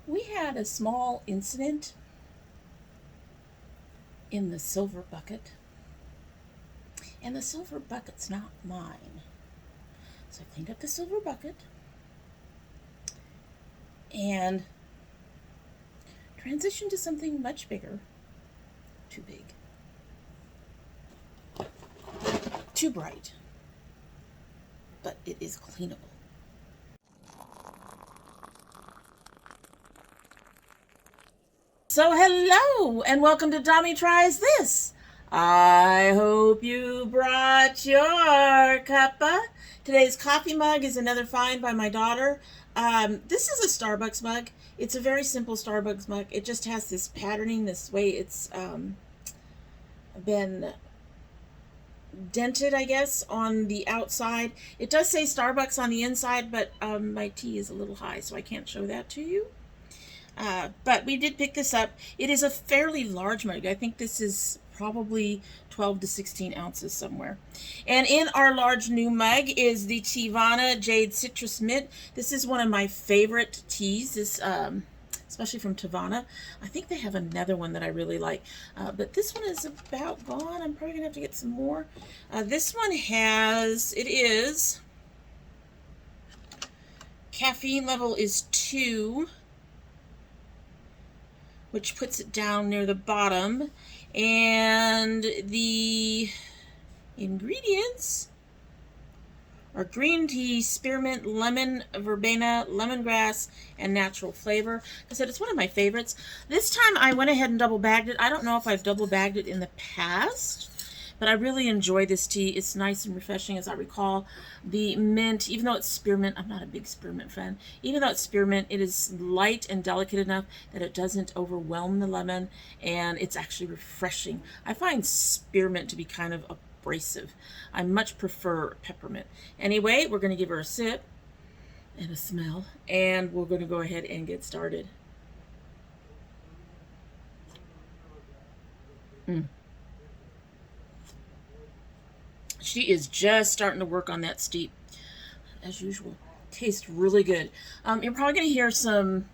We had a small incident in the silver bucket, and the silver bucket's not mine. So I cleaned up the silver bucket and transitioned to something much bigger. Too big. Too bright. But it is cleanable. So hello and welcome to Domytriesthis. I hope you brought your cuppa. Today's coffee mug is another find by my daughter. This is a Starbucks mug. It's a very simple Starbucks mug. It just has this patterning, this way it's been dented, I guess, on the outside. It does say Starbucks on the inside, but my tea is a little high, so I can't show that to you. But we did pick this up. It is a fairly large mug. I think this is probably 12 to 16 ounces somewhere. And in our large new mug is the Teavanna Jade Citrus Mint. This is one of my favorite teas, this, especially from Teavanna. I think they have another one that I really like. But this one is about gone. I'm probably going to have to get some more. This one has, it is, caffeine level is 2. Which puts it down near the bottom, and the ingredients are green tea, spearmint, lemon, verbena, lemongrass, and natural flavor. Like I said, it's one of my favorites. This time I went ahead and double bagged it. I don't know if I've double bagged it in the past, but I really enjoy this tea. It's nice and refreshing, as I recall. The mint, even though it's spearmint, I'm not a big spearmint fan. Even though it's spearmint, it is light and delicate enough that it doesn't overwhelm the lemon, and it's actually refreshing. I find spearmint to be kind of abrasive. I much prefer peppermint. Anyway, we're going to give her a sip and a smell, and we're going to go ahead and get started. She is just starting to work on that steep, as usual. Tastes really good. You're probably going to hear some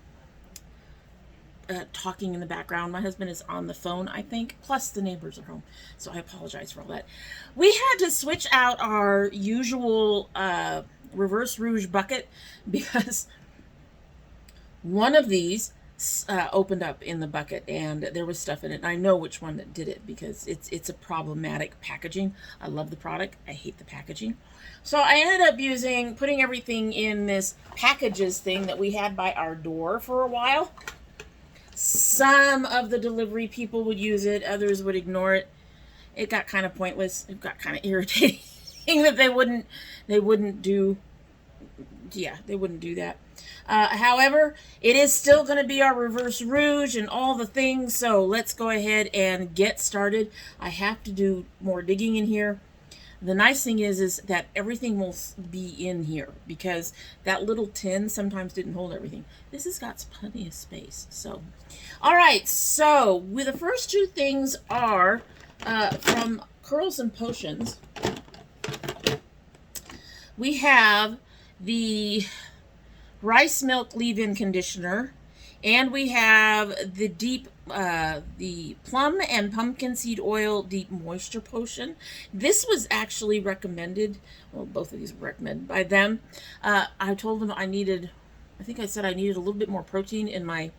talking in the background. My husband is on the phone, I think, plus the neighbors are home, so I apologize for all that. We had to switch out our usual reverse Rouge bucket because one of these opened up in the bucket and there was stuff in it. And I know which one that did it because it's a problematic packaging. I love the product. I hate the packaging. So I ended up putting everything in this packages thing that we had by our door for a while. Some of the delivery people would use it. Others would ignore it. It got kind of pointless. It got kind of irritating that they wouldn't do that. However, it is still going to be our reverse Rouge and all the things, so let's go ahead and get started. I have to do more digging in here. The nice thing is that everything will be in here because that little tin sometimes didn't hold everything. This has got plenty of space. So, all right, so the first two things are from Curls and Potions. We have the rice milk leave-in conditioner, and we have the the plum and pumpkin seed oil deep moisture potion. This was actually recommended, well, both of these were recommended by them. I told them I think I said I needed a little bit more protein in my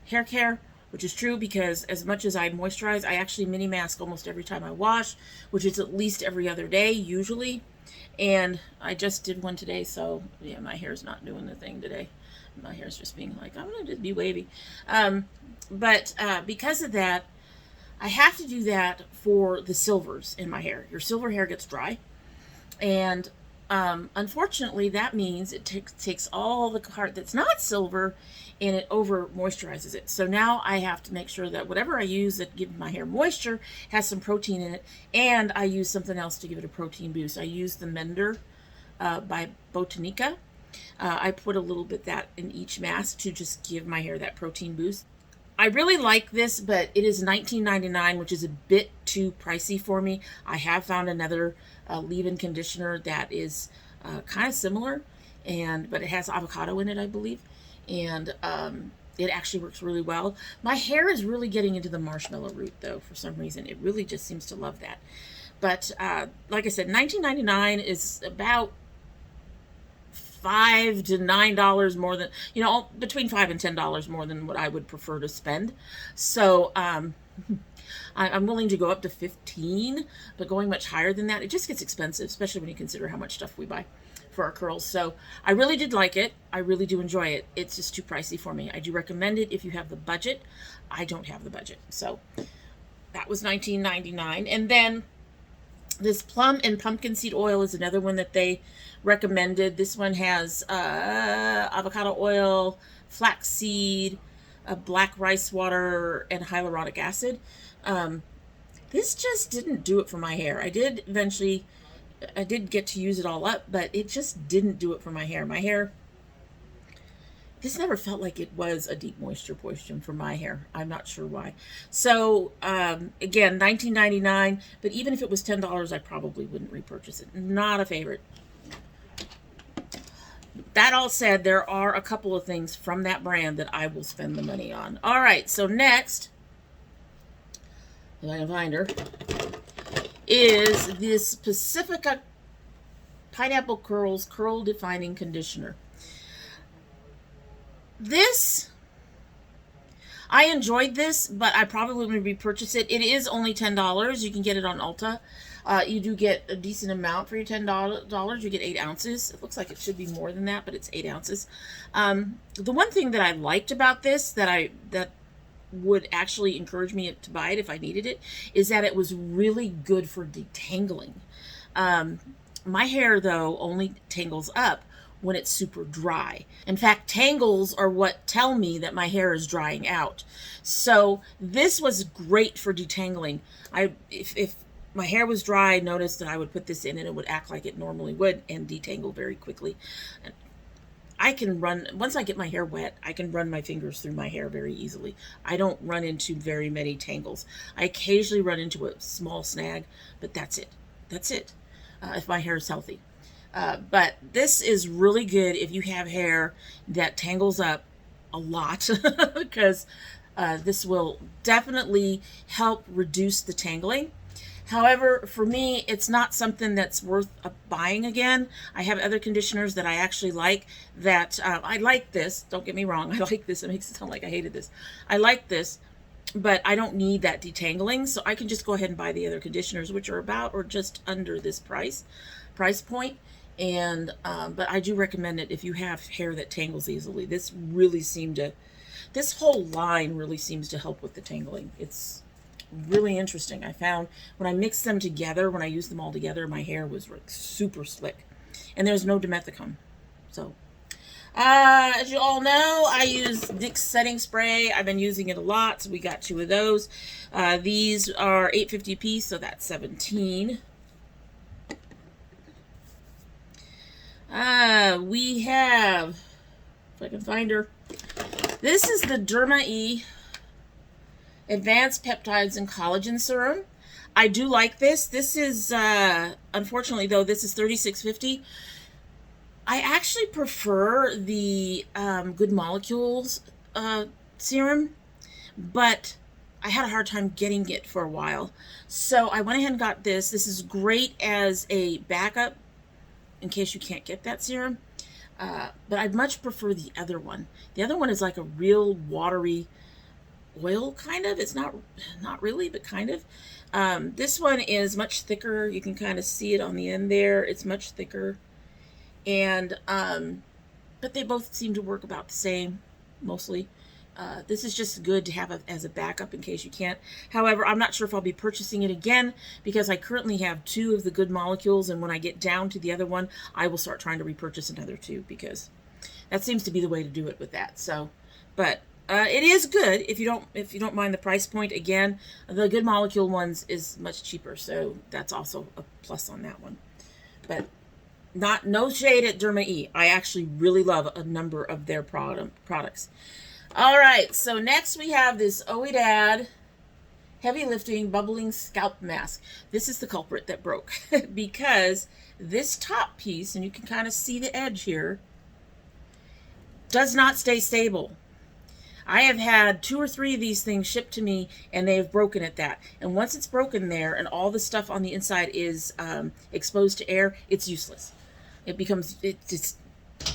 hair care, which is true because as much as I moisturize, I actually mini mask almost every time I wash, which is at least every other day usually. And I just did one today, so yeah, my hair's not doing the thing today. My hair's just being like, I'm going to just be wavy. But because of that, I have to do that for the silvers in my hair. Your silver hair gets dry. And unfortunately, that means it takes all the part that's not silver and it over moisturizes it. So now I have to make sure that whatever I use that gives my hair moisture has some protein in it, and I use something else to give it a protein boost. I use the Mender by Botanica. I put a little bit that in each mask to just give my hair that protein boost. I really like this, but it is $19.99, which is a bit too pricey for me. I have found another leave-in conditioner that is kind of similar, but it has avocado in it, I believe. And it actually works really well. My hair is really getting into the marshmallow root, though, for some reason. It really just seems to love that. But like I said, $19.99 is about $5 to $9 more than, you know, between $5 and $10 more than what I would prefer to spend. So I'm willing to go up to 15, but going much higher than that, it just gets expensive, especially when you consider how much stuff we buy for our curls. So I really did like it. I really do enjoy it. It's just too pricey for me. I do recommend it if you have the budget. I don't have the budget. So that was $19.99. And then this plum and pumpkin seed oil is another one that they recommended. This one has avocado oil, flaxseed, black rice water, and hyaluronic acid. This just didn't do it for my hair. I did get to use it all up, but it just didn't do it for my hair. My hair, this never felt like it was a deep moisture portion for my hair. I'm not sure why. So, again, $19.99, but even if it was $10, I probably wouldn't repurchase it. Not a favorite. That all said, there are a couple of things from that brand that I will spend the money on. All right, so next, if I can find her, is this Pacifica Pineapple Curls Curl Defining Conditioner. This, I enjoyed this, but I probably wouldn't repurchase it. It is only $10. You can get it on Ulta. You do get a decent amount for your $10. You get 8 ounces. It looks like it should be more than that, but it's 8 ounces. The one thing that I liked about this that would actually encourage me to buy it if I needed it is that it was really good for detangling. My hair, though, only tangles up when it's super dry. In fact, tangles are what tell me that my hair is drying out. So this was great for detangling. If my hair was dry, I noticed that I would put this in and it would act like it normally would and detangle very quickly. I can run, once I get my hair wet, I can run my fingers through my hair very easily. I don't run into very many tangles. I occasionally run into a small snag, but that's it. That's it, if my hair is healthy. But this is really good if you have hair that tangles up a lot, because this will definitely help reduce the tangling. However, for me, it's not something that's worth buying again. I have other conditioners that I actually like that, I like this. Don't get me wrong. I like this. It makes it sound like I hated this. I like this, but I don't need that detangling. So I can just go ahead and buy the other conditioners, which are about or just under this price point. And, but I do recommend it if you have hair that tangles easily. This whole line really seems to help with the tangling. It's really interesting. I found when I mixed them together, when I used them all together, my hair was like super slick, and there's no dimethicone. So as you all know, I use NYX setting spray. I've been using it a lot, so we got 2 of those. These are $8.50 a piece, so that's 17. We have, if I can find her, this is the Derma Advanced Peptides and Collagen Serum. I do like this. This is, unfortunately though, this is $36.50. I actually prefer the Good Molecules serum, but I had a hard time getting it for a while. So I went ahead and got this. This is great as a backup in case you can't get that serum. But I'd much prefer the other one. The other one is like a real watery oil, kind of. It's not really, but kind of. This one is much thicker. You can kind of see it on the end there. It's much thicker. And, but they both seem to work about the same, mostly. This is just good to have as a backup in case you can't. However, I'm not sure if I'll be purchasing it again because I currently have 2 of the Good Molecules, and when I get down to the other one, I will start trying to repurchase another 2 because that seems to be the way to do it with that. So, but it is good if you don't mind the price point. Again, the Good Molecule ones is much cheaper, so that's also a plus on that one. But no shade at Derma. I actually really love a number of their products. All right, so next we have this Oidad Heavy Lifting Bubbling Scalp Mask. This is the culprit that broke because this top piece, and you can kind of see the edge here, does not stay stable. I have had 2 or 3 of these things shipped to me, and they have broken at that. And once it's broken there, and all the stuff on the inside is exposed to air, it's useless. It becomes, it just,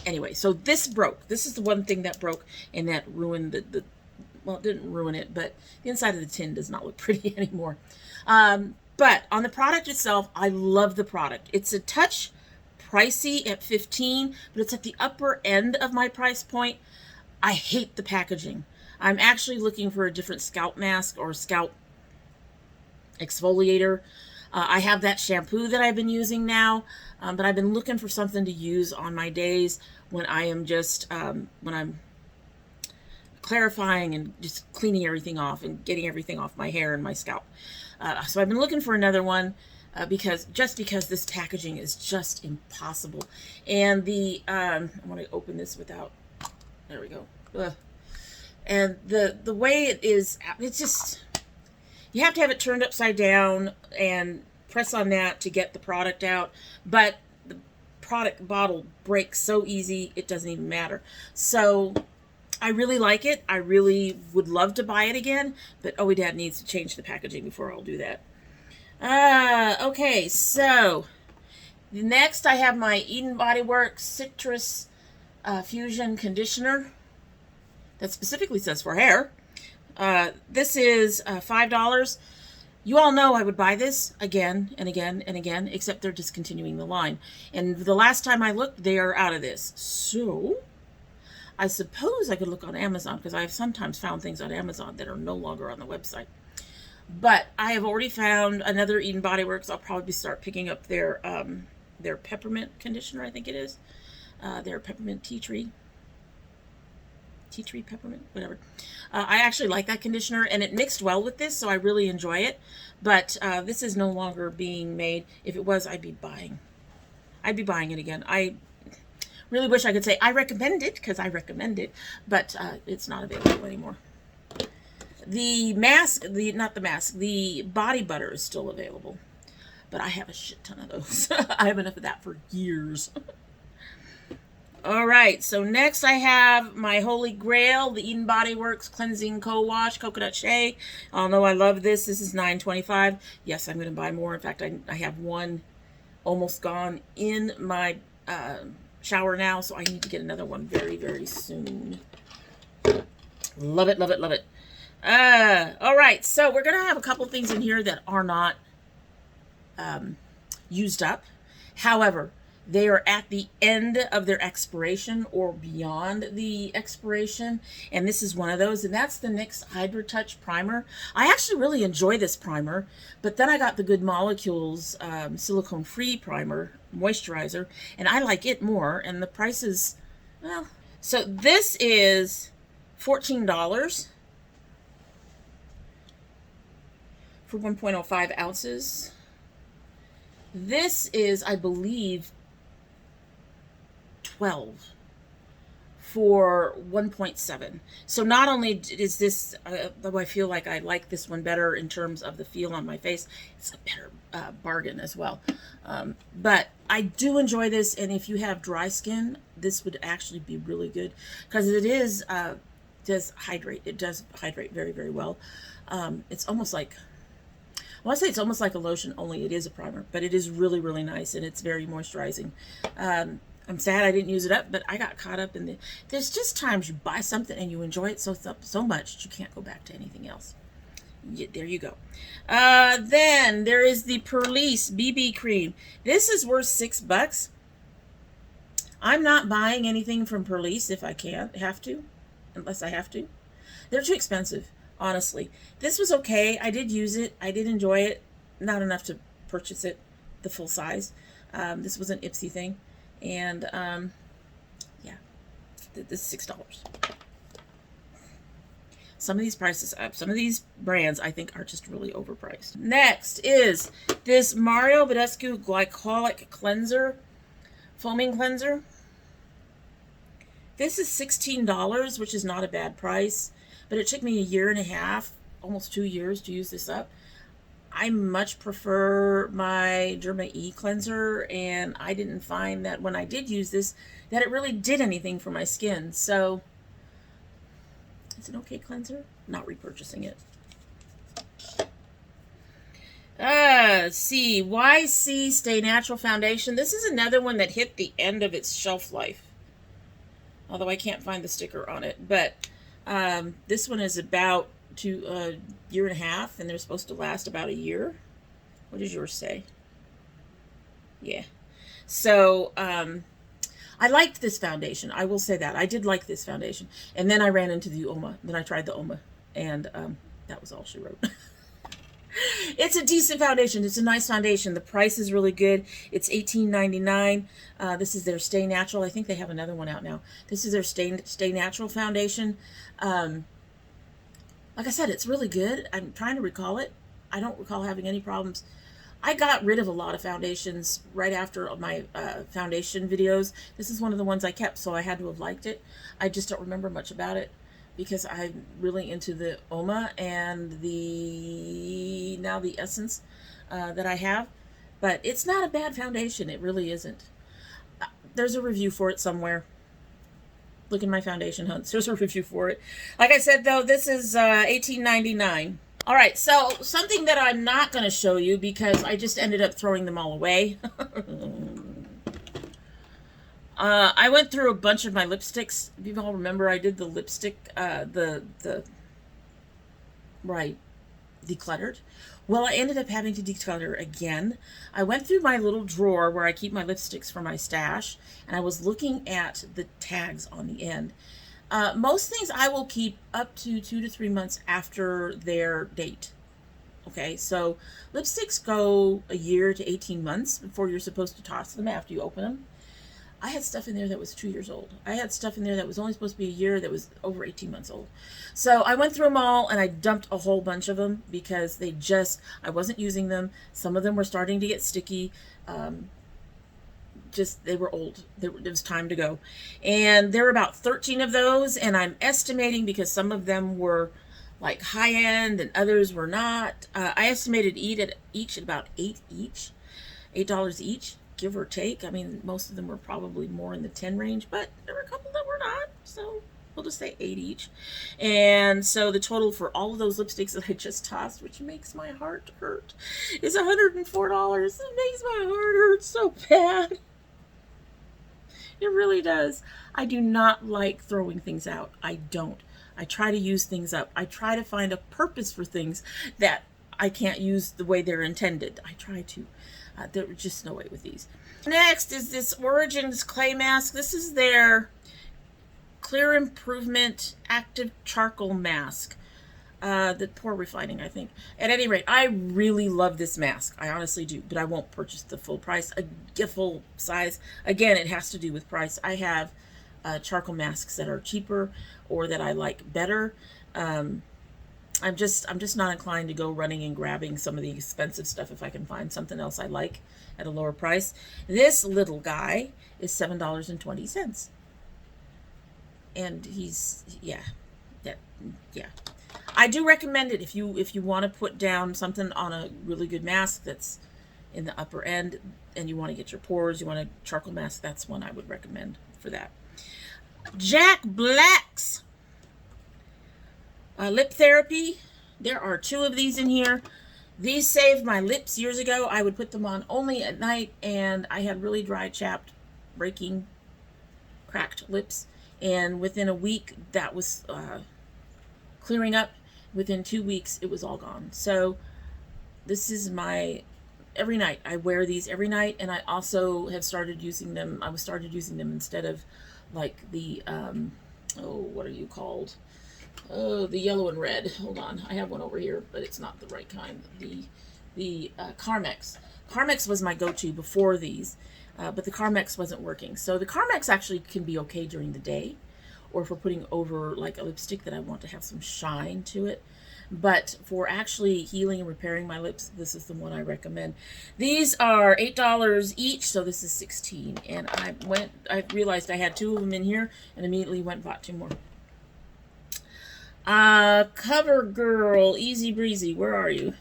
anyway. So this broke. This is the one thing that broke, and that ruined the well, it didn't ruin it, but the inside of the tin does not look pretty anymore. But on the product itself, I love the product. It's a touch pricey at $15, but it's at the upper end of my price point. I hate the packaging. I'm actually looking for a different scalp mask or scalp exfoliator. I have that shampoo that I've been using now, but I've been looking for something to use on my days when I am just, when I'm clarifying and just cleaning everything off and getting everything off my hair and my scalp. So I've been looking for another one because this packaging is just impossible. And the, I want to open this without, there we go. Ugh. And the way it is, it's just, you have to have it turned upside down and press on that to get the product out. But the product bottle breaks so easy, it doesn't even matter. So I really like it. I really would love to buy it again, but Dad needs to change the packaging before I'll do that. Okay, so next I have my Bodyworks Citrus Fusion Conditioner that specifically says for hair. This is $5. You all know I would buy this again and again and again, except they're discontinuing the line. And the last time I looked, they are out of this. So I suppose I could look on Amazon, because I have sometimes found things on Amazon that are no longer on the website. But I have already found another Bodyworks. I'll probably start picking up their Peppermint Conditioner, I think it is. Their Peppermint Tea Tree Peppermint, whatever. I actually like that conditioner, and it mixed well with this, so I really enjoy it. But this is no longer being made. If it was, I'd be buying it again. I really wish I could say I recommend it, because I recommend it, but it's not available anymore. The mask, the body butter is still available, but I have a shit ton of those. I have enough of that for years. All right, so next I have my holy grail, the Bodyworks Cleansing Co-Wash Coconut Shea. I'll know I love this. This is $9.25. Yes, I'm going to buy more. In fact, I have one almost gone in my shower now, so I need to get another one very, very soon. Love it, love it, love it. All right, so we're going to have a couple things in here that are not used up. However, they are at the end of their expiration or beyond the expiration, and this is one of those, and that's the NYX Hydra Touch Primer. I actually really enjoy this primer, but then I got the Good Molecules silicone-free primer, moisturizer, and I like it more, and the price is, well, so this is $14 for 1.05 ounces. This is, I believe, $12 for 1.7. So not only is this, though I feel like I like this one better in terms of the feel on my face, it's a better bargain as well. But I do enjoy this, and if you have dry skin, this would actually be really good, because it is does hydrate. It does hydrate very, very well. It's almost like, I want to say it's almost like a lotion, only it is a primer, but it is really, really nice, and it's very moisturizing. I'm sad I didn't use it up, but I got caught up in there's just times you buy something and you enjoy it so much that you can't go back to anything else. Yeah, there you go. Then there is the Perlice BB cream. This is worth $6. I'm not buying anything from Perlice if I unless I have to. They're too expensive, honestly. This was okay. I did use it. I did enjoy it. Not enough to purchase it the full size. This was an Ipsy thing. And, yeah, this is $6. Some of these prices, some of these brands, I think, are just really overpriced. Next is this Mario Badescu Glycolic Cleanser, Foaming Cleanser. This is $16, which is not a bad price, but it took me a year and a half, almost 2 years to use this up. I much prefer my Derma E cleanser, and I didn't find that when I did use this, that it really did anything for my skin. So It's an okay cleanser. Not repurchasing it. Let's see. YC Stay Natural Foundation. This is another one that hit the end of its shelf life. Although I can't find the sticker on it. But this one is about a year and a half, and they're supposed to last about a year. What does yours say? Yeah. So, I liked this foundation. I will say that. I did like this foundation. And then I ran into the Uoma. Then I tried the Uoma. And that was all she wrote. It's a decent foundation. It's a nice foundation. The price is really good. It's $18.99. This is their Stay Natural. I think they have another one out now. This is their Stay Natural foundation. Like I said, it's really good. I'm trying to recall it. I don't recall having any problems. I got rid of a lot of foundations right after my foundation videos. This is one of the ones I kept, so I had to have liked it. I just don't remember much about it because I'm really into the Uoma and the Essence that I have. But it's not a bad foundation. It really isn't. There's a review for it somewhere. Look in my foundation hunts. There's a review for it. Like I said, though, this is $18.99. All right, so something that I'm not going to show you because I just ended up throwing them all away. I went through a bunch of my lipsticks. If you all remember, I did the lipstick, decluttered. Well, I ended up having to declutter again. I went through my little drawer where I keep my lipsticks for my stash, and I was looking at the tags on the end. Most things I will keep up to 2 to 3 months after their date. Okay, so lipsticks go a year to 18 months before you're supposed to toss them after you open them. I had stuff in there that was 2 years old. I had stuff in there that was only supposed to be a year that was over 18 months old. So I went through them all and I dumped a whole bunch of them because I wasn't using them. Some of them were starting to get sticky. They were old. It was time to go. And there were about 13 of those, and I'm estimating because some of them were like high-end and others were not. I estimated each at about $8 each, give or take. I mean, most of them were probably more in the 10 range, but there were a couple that were not, so we'll just say 8 each. And so the total for all of those lipsticks that I just tossed, which makes my heart hurt, is $104. It makes my heart hurt so bad. It really does. I do not like throwing things out. I don't. I try to use things up. I try to find a purpose for things that I can't use the way they're intended. I try to. There's just no way with these. Next is this Origins Clay Mask. This is their Clear Improvement Active Charcoal Mask. The pore refining, I think. At any rate, I really love this mask. I honestly do, but I won't purchase the full price, full size. Again, it has to do with price. I have charcoal masks that are cheaper or that I like better. I'm just not inclined to go running and grabbing some of the expensive stuff if I can find something else I like at a lower price. This little guy is $7.20. And yeah. I do recommend it if you want to put down something on a really good mask that's in the upper end and you want to get your pores, you want a charcoal mask, that's one I would recommend for that. Jack Black's Lip Therapy. There are 2 of these in here. These saved my lips years ago. I would put them on only at night, and I had really dry, chapped, breaking, cracked lips. And within a week, that was clearing up. Within 2 weeks, it was all gone. So this is every night. I wear these every night, and I also have started using them. I started using them instead of like the, what are you called? Oh, the yellow and red. Hold on. I have one over here, but it's not the right kind. The Carmex. Carmex was my go-to before these, but the Carmex wasn't working. So the Carmex actually can be okay during the day, or if we're putting over like a lipstick that I want to have some shine to it. But for actually healing and repairing my lips, this is the one I recommend. These are $8 each, so this is $16. And I realized I had 2 of them in here and immediately went and bought 2 more. CoverGirl Easy Breezy, where are you?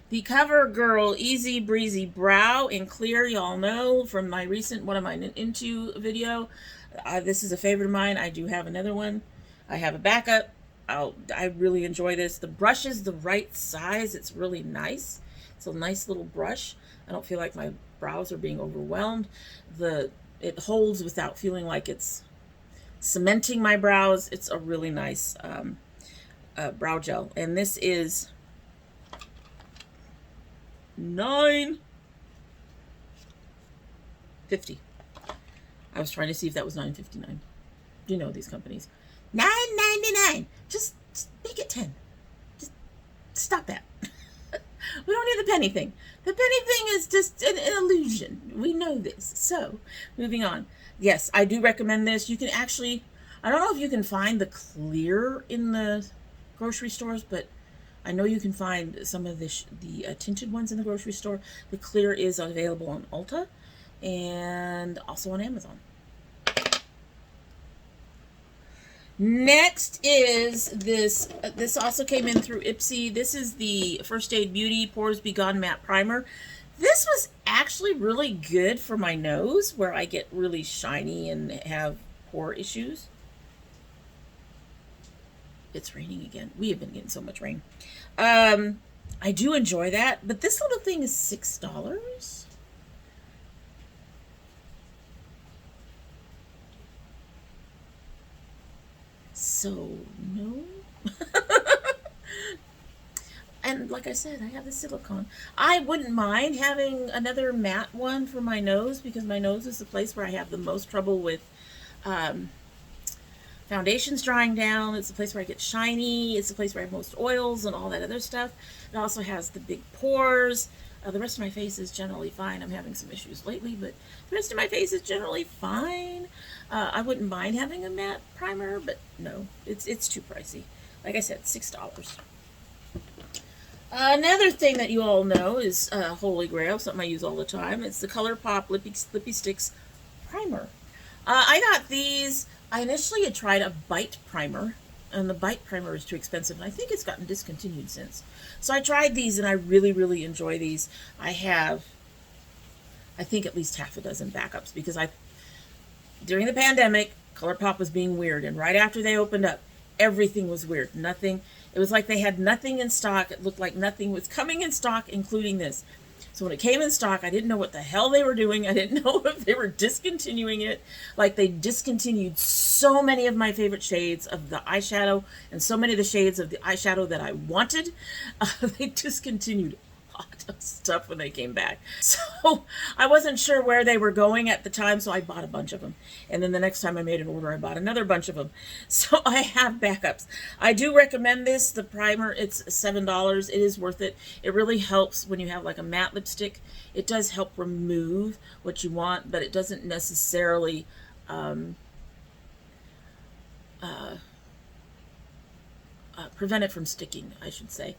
The CoverGirl Easy Breezy Brow in Clear, y'all know from my recent What Am I Into video. This is a favorite of mine. I do have another one. I have a backup. I really enjoy this. The brush is the right size. It's really nice. It's a nice little brush. I don't feel like my brows are being overwhelmed. It holds without feeling like it's cementing my brows. It's a really nice brow gel. And this is $9.50. I was trying to see if that was $9.59. You know these companies. $9.99. Just make it 10. Just stop that. We don't need the penny thing. The penny thing is just an illusion. We know this. So, moving on. Yes, I do recommend this. You can actually, I don't know if you can find the clear in the grocery stores, but I know you can find some of the tinted ones in the grocery store. The clear is available on Ulta and also on Amazon. Next is this. This also came in through Ipsy. This is the First Aid Beauty Pores Be Gone Matte Primer. This was actually really good for my nose, where I get really shiny and have pore issues. It's raining again. We have been getting so much rain. I do enjoy that, but this little thing is $6. So, no. And like I said, I have the silicone. I wouldn't mind having another matte one for my nose, because my nose is the place where I have the most trouble with foundations drying down. It's the place where I get shiny. It's the place where I have most oils and all that other stuff. It also has the big pores. The rest of my face is generally fine. I'm having some issues lately, but the rest of my face is generally fine. I wouldn't mind having a matte primer, but no, it's too pricey. Like I said, $6. Another thing that you all know is Holy Grail, something I use all the time. It's the ColourPop Lippy Sticks Primer. I got these. I initially had tried a Bite Primer, and the Bite Primer is too expensive, and I think it's gotten discontinued since. So I tried these, and I really, really enjoy these. I have, I think, at least half a dozen backups, because during the pandemic, ColourPop was being weird, and right after they opened up, everything was weird. Nothing, it was like they had nothing in stock. It looked like nothing was coming in stock, including this. So when it came in stock, I didn't know what the hell they were doing. I didn't know if they were discontinuing it. Like, they discontinued so many of my favorite shades of the eyeshadow, and so many of the shades of the eyeshadow that I wanted. They discontinued a lot of stuff when they came back. So I wasn't sure where they were going at the time, so I bought a bunch of them. And then the next time I made an order, I bought another bunch of them. So I have backups. I do recommend this. The primer, it's $7. It is worth it. It really helps when you have like a matte lipstick. It does help remove what you want, but it doesn't necessarily prevent it from sticking, I should say.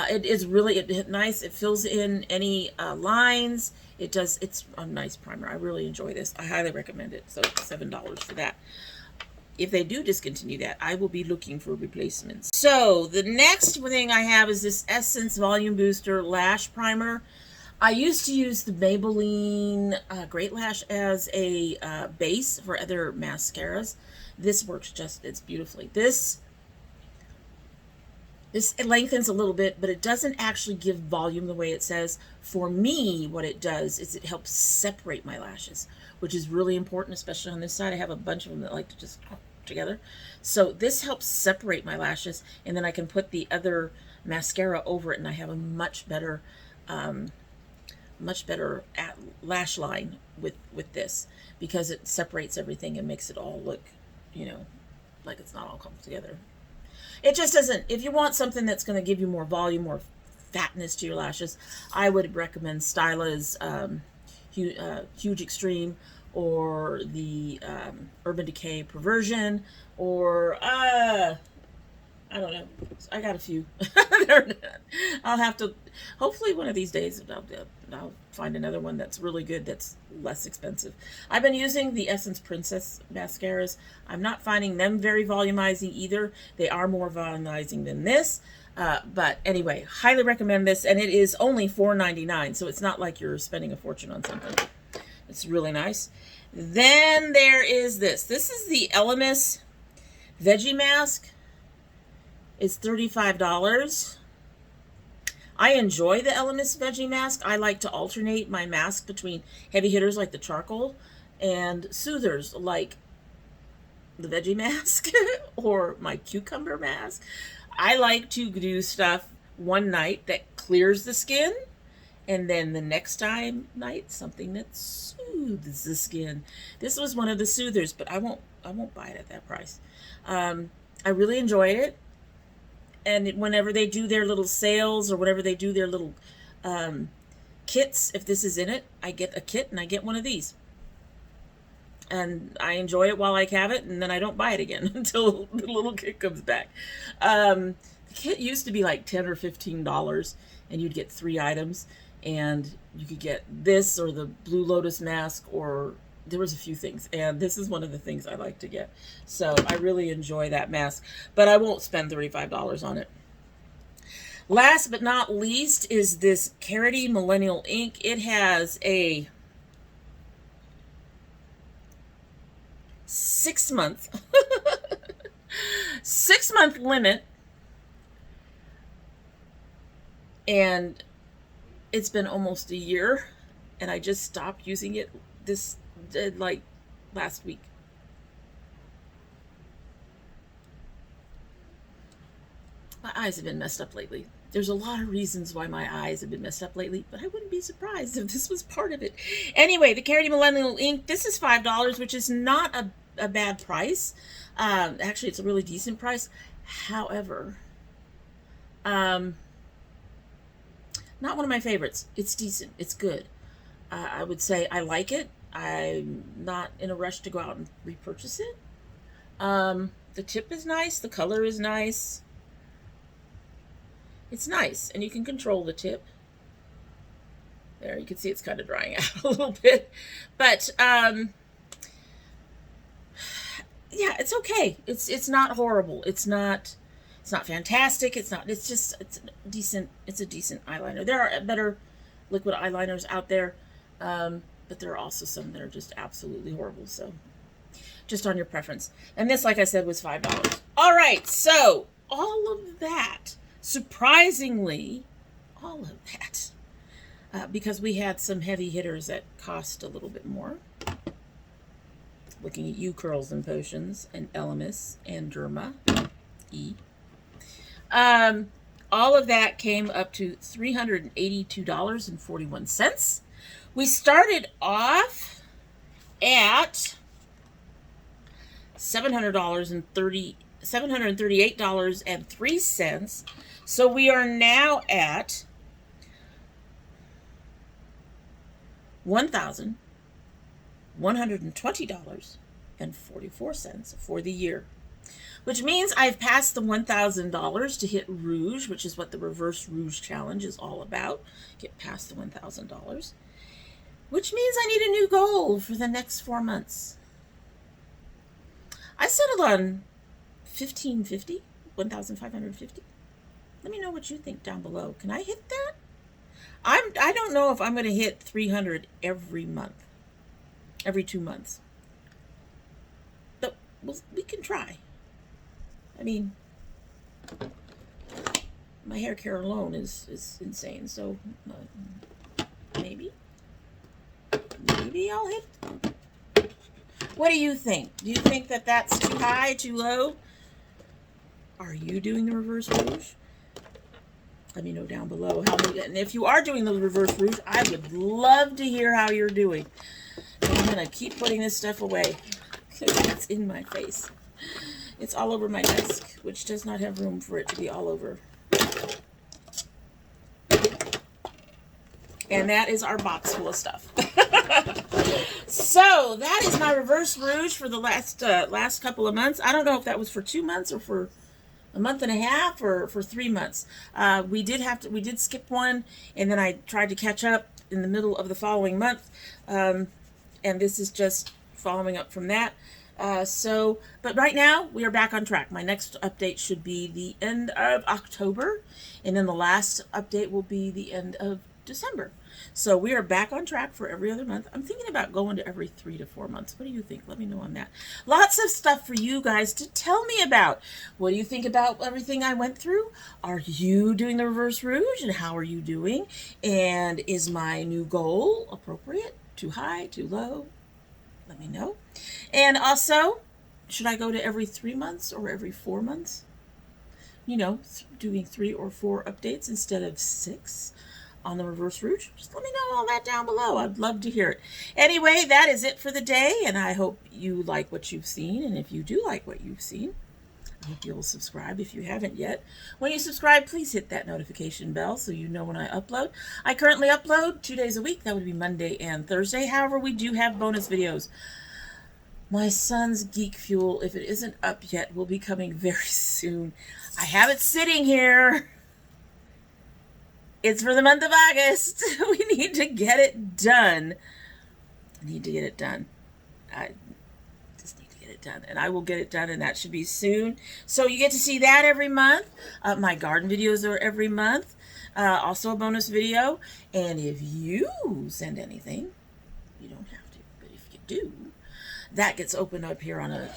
It is really nice. It fills in any lines. It's a nice primer. I really enjoy this. I highly recommend it. So it's $7 for that. If they do discontinue that, I will be looking for replacements. So the next thing I have is this Essence Volume Booster Lash Primer. I used to use the Maybelline Great Lash as a base for other mascaras. This works it's beautifully. This it lengthens a little bit, but it doesn't actually give volume the way it says. For me, what it does is it helps separate my lashes, which is really important, especially on this side. I have a bunch of them that like to just together. So this helps separate my lashes, and then I can put the other mascara over it, and I have a much better lash line with this, because it separates everything and makes it all look, you know, like it's not all clumped together. It just doesn't. If you want something that's going to give you more volume, more fatness to your lashes, I would recommend Styla's Huge Extreme, or the Urban Decay Perversion, or I don't know. I got a few. I'll have to, hopefully one of these days, I'll find another one that's really good, that's less expensive. I've been using the Essence Princess mascaras. I'm not finding them very volumizing either. They are more volumizing than this. But anyway, highly recommend this. And it is only $4.99, so it's not like you're spending a fortune on something. It's really nice. Then there is this. This is the Elemis Veggie Mask. is $35. I enjoy the Elemis Veggie Mask. I like to alternate my mask between heavy hitters like the charcoal and soothers like the Veggie Mask or my cucumber mask. I like to do stuff one night that clears the skin, and then the next night something that soothes the skin. This was one of the soothers, but I won't buy it at that price. I really enjoyed it. And whenever they do their little sales or whenever they do their little kits, if this is in it, I get a kit and I get one of these. And I enjoy it while I have it, and then I don't buy it again until the little kit comes back. The kit used to be like $10 or $15, and you'd get 3 items, and you could get this or the Blue Lotus mask, or there was a few things, and this is one of the things I like to get. So I really enjoy that mask, but I won't spend $35 on it. Last but not least is this Carity Millennial Ink. It has a 6-month 6-month limit, and it's been almost a year, and I just stopped using it like last week. My eyes have been messed up lately. There's a lot of reasons why my eyes have been messed up lately, but I wouldn't be surprised if this was part of it. Anyway, the Carity Millennial Ink, this is $5, which is not a bad price. Actually, it's a really decent price. However, not one of my favorites. It's decent. It's good. I would say I like it. I'm not in a rush to go out and repurchase it. The tip is nice. The color is nice. It's nice, and you can control the tip. There, you can see it's kind of drying out a little bit. But, yeah, it's okay. It's not horrible. It's not fantastic. It's a decent eyeliner. There are better liquid eyeliners out there, but there are also some that are just absolutely horrible. So just on your preference. And this, like I said, was $5. All right, so all of that, surprisingly, all of that, because we had some heavy hitters that cost a little bit more. Looking at you, Curls and Potions, and Elemis, and Derma. All of that came up to $382.41. We started off at $738.03. So we are now at $1,120.44 for the year, which means I've passed the $1,000 to hit Rouge, which is what the Reverse Rouge Challenge is all about. Get past the $1,000, which means I need a new goal for the next 4 months. I settled on $1,550, $1,550. Let me know what you think down below. Can I hit that? I don't know if I'm going to hit 300 every month, every 2 months. But we can try. I mean, my hair care alone is insane. So maybe I'll hit. What do you think? Do you think that that's too high, too low? Are you doing the Reverse Rouge? Let me know down below how many. And if you are doing the Reverse Rouge, I would love to hear how you're doing. And I'm going to keep putting this stuff away. It's in my face. It's all over my desk, which does not have room for it to be all over. And that is our box full of stuff. So that is my Reverse Rouge for the last couple of months. I don't know if that was for 2 months or for a month and a half or for 3 months. We did skip one, and then I tried to catch up in the middle of the following month. And this is just following up from that. But right now we are back on track. My next update should be the end of October, and then the last update will be the end of December. So we are back on track for every other month. I'm thinking about going to every 3 to 4 months. What do you think? Let me know on that. Lots of stuff for you guys to tell me about. What do you think about everything I went through? Are you doing the reverse rouge, and how are you doing? And is my new goal appropriate? Too high? Too low? Let me know. And also, should I go to every 3 months or every 4 months? You know, doing 3 or 4 updates instead of 6 on the reverse rouge. Just let me know all that down below. I'd love to hear it. Anyway, that is it for the day, and I hope you like what you've seen. And if you do like what you've seen, I hope you'll subscribe if you haven't yet. When you subscribe, please hit that notification bell so you know when I upload. I currently upload 2 days a week. That would be Monday and Thursday. However, we do have bonus videos. My son's Geek Fuel, if it isn't up yet, will be coming very soon. I have it sitting here. It's for the month of August. We need to get it done. I just need to get it done. And I will get it done, and that should be soon. So you get to see that every month. My garden videos are every month. Also a bonus video. And if you send anything, you don't have to, but if you do, that gets opened up here on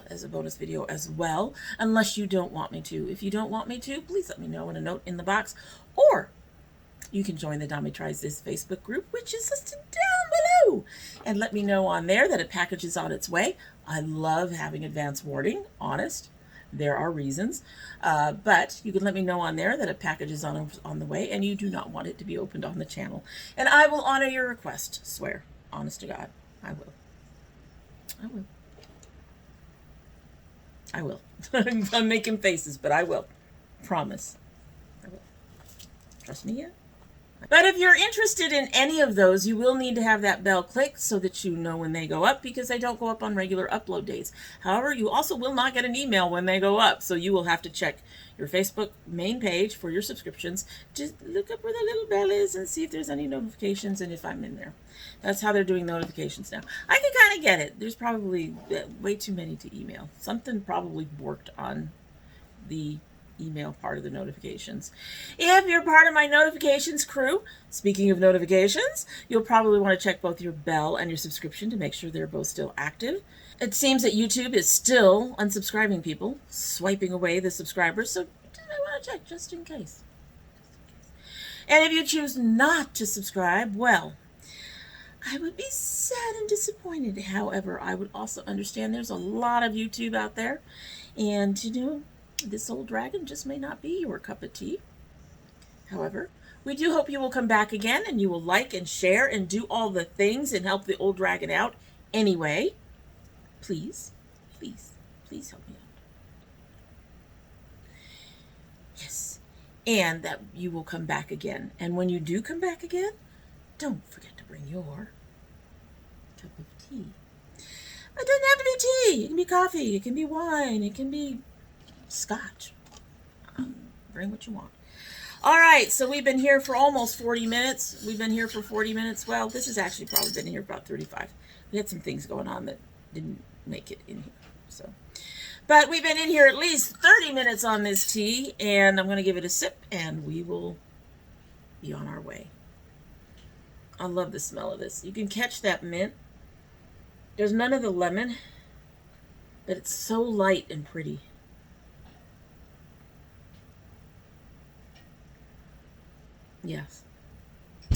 as a bonus video as well, unless you don't want me to. If you don't want me to, please let me know in a note in the box, or you can join the domytriesthis Facebook group, which is listed down below, and let me know on there that a package is on its way. I love having advance warning, honest. There are reasons, but you can let me know on there that a package is on the way, and you do not want it to be opened on the channel, and I will honor your request. Swear, honest to God, I will. I will. I'm making faces, but I will. Promise. I will. Trust me yet? But if you're interested in any of those, you will need to have that bell clicked so that you know when they go up, because they don't go up on regular upload days. However, you also will not get an email when they go up, so you will have to check your Facebook main page for your subscriptions. Just look up where the little bell is and see if there's any notifications and if I'm in there. That's how they're doing notifications now. I can kind of get it. There's probably way too many to email. Something probably worked on the email part of the notifications. If you're part of my notifications crew, speaking of notifications, you'll probably want to check both your bell and your subscription to make sure they're both still active. It seems that YouTube is still unsubscribing people, swiping away the subscribers, so I want to check just in case. And if you choose not to subscribe, well, I would be sad and disappointed. However, I would also understand there's a lot of YouTube out there, and you know, this old dragon just may not be your cup of tea. However, we do hope you will come back again, and you will like and share and do all the things and help the old dragon out anyway. Please, please, please help me out. Yes, and that you will come back again. And when you do come back again, don't forget to bring your cup of tea. It doesn't have to be tea. It can be coffee. It can be wine. It can be scotch. Bring what you want. All right, so we've been here for almost 40 minutes. We've been here for 40 minutes. Well, this has actually probably been here about 35. We had some things going on that didn't make it in here. So, but we've been in here at least 30 minutes on this tea, and I'm going to give it a sip, and we will be on our way. I love the smell of this. You can catch that mint. There's none of the lemon, but it's so light and pretty. Yes.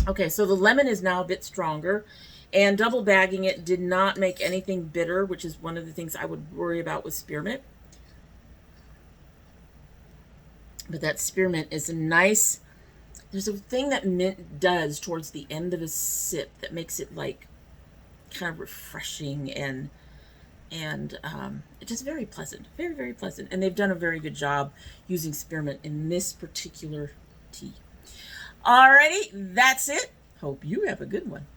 Okay, so the lemon is now a bit stronger, and double bagging it did not make anything bitter, which is one of the things I would worry about with spearmint. But that spearmint is a nice, there's a thing that mint does towards the end of a sip that makes it like kind of refreshing and it's just very pleasant, very, very pleasant. And they've done a very good job using spearmint in this particular tea. Alrighty, that's it. Hope you have a good one.